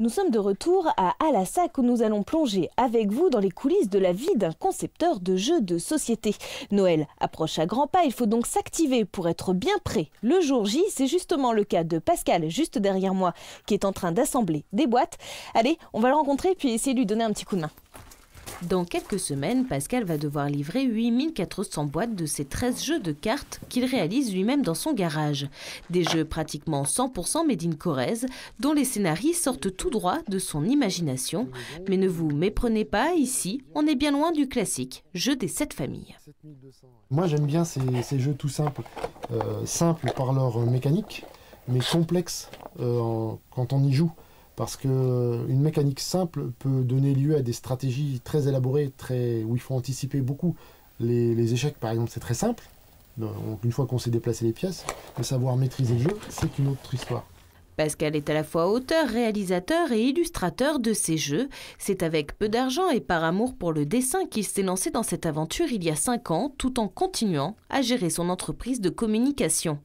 Nous sommes de retour à Alassac où nous allons plonger avec vous dans les coulisses de la vie d'un concepteur de jeux de société. Noël approche à grands pas, il faut donc s'activer pour être bien prêt. Le jour J, c'est justement le cas de Pascal, juste derrière moi, qui est en train d'assembler des boîtes. Allez, on va le rencontrer puis essayer de lui donner un petit coup de main. Dans quelques semaines, Pascal va devoir livrer 8400 boîtes de ses 13 jeux de cartes qu'il réalise lui-même dans son garage. Des jeux pratiquement 100% made in Corrèze, dont les scénarios sortent tout droit de son imagination. Mais ne vous méprenez pas, ici, on est bien loin du classique jeu des 7 familles. Moi j'aime bien ces jeux tout simples, simples par leur mécanique, mais complexes quand on y joue. Parce qu'une mécanique simple peut donner lieu à des stratégies très élaborées, où il faut anticiper beaucoup. Les échecs, par exemple, c'est très simple. Donc, une fois qu'on sait déplacer les pièces, mais savoir maîtriser le jeu, c'est une autre histoire. Pascal est à la fois auteur, réalisateur et illustrateur de ces jeux. C'est avec peu d'argent et par amour pour le dessin qu'il s'est lancé dans cette aventure il y a 5 ans, tout en continuant à gérer son entreprise de communication.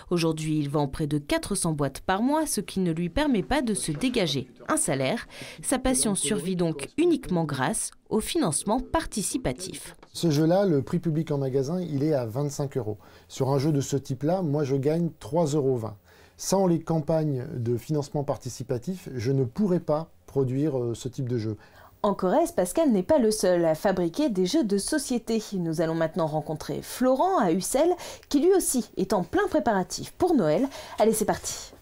Aujourd'hui, il vend près de 400 boîtes par mois, ce qui ne lui permet pas de se dégager un salaire. Sa passion survit donc uniquement grâce au financement participatif. Ce jeu-là, le prix public en magasin, il est à 25 €. Sur un jeu de ce type-là, moi je gagne 3,20 €. Sans les campagnes de financement participatif, je ne pourrais pas produire ce type de jeu. En Corrèze, Pascal n'est pas le seul à fabriquer des jeux de société. Nous allons maintenant rencontrer Florent à Ussel, qui lui aussi est en plein préparatif pour Noël. Allez, c'est parti.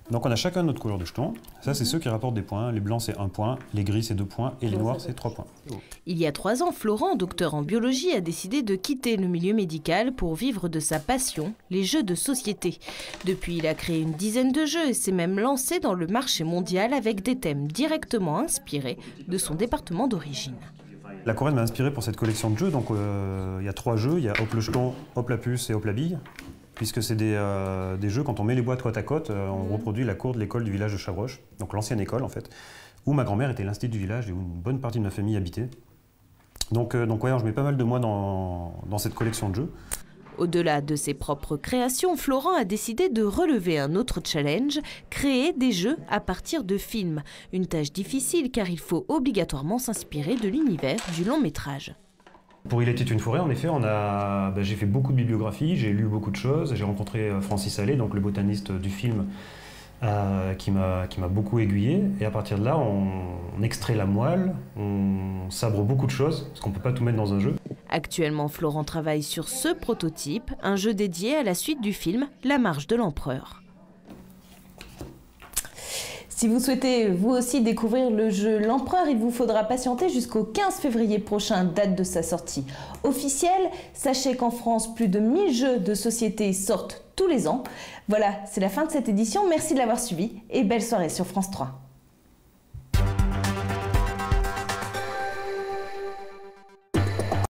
Donc on a chacun notre couleur de jetons. Ça, c'est ceux qui rapportent des points. Les blancs, c'est 1 point, les gris, c'est 2 points, et les noirs, c'est 3 points. Il y a 3 ans, Florent, docteur en biologie, a décidé de quitter le milieu médical pour vivre de sa passion, les jeux de société. Depuis, il a créé une dizaine de jeux et s'est même lancé dans le marché mondial avec des thèmes directement inspirés de son département d'origine. La Corrèze m'a inspiré pour cette collection de jeux. Donc il y a 3 jeux. Il y a Hop le jeton, Hop la puce et Hop la bille. Puisque c'est des jeux, quand on met les boîtes côte à côte, on reproduit la cour de l'école du village de Chavroche, donc l'ancienne école en fait, où ma grand-mère était l'institut du village et où une bonne partie de ma famille habitait. Donc ouais, je mets pas mal de moi dans cette collection de jeux. Au-delà de ses propres créations, Florent a décidé de relever un autre challenge, créer des jeux à partir de films. Une tâche difficile car il faut obligatoirement s'inspirer de l'univers du long métrage. Pour Il était une forêt, en effet, j'ai fait beaucoup de bibliographie, j'ai lu beaucoup de choses, j'ai rencontré Francis Allais, donc le botaniste du film, qui m'a beaucoup aiguillé. Et à partir de là, on extrait la moelle, on sabre beaucoup de choses, parce qu'on ne peut pas tout mettre dans un jeu. Actuellement, Florent travaille sur ce prototype, un jeu dédié à la suite du film La Marche de l'Empereur. Si vous souhaitez vous aussi découvrir le jeu L'Empereur, il vous faudra patienter jusqu'au 15 février prochain, date de sa sortie officielle. Sachez qu'en France, plus de 1000 jeux de société sortent tous les ans. Voilà, c'est la fin de cette édition. Merci de l'avoir suivi et belle soirée sur France 3.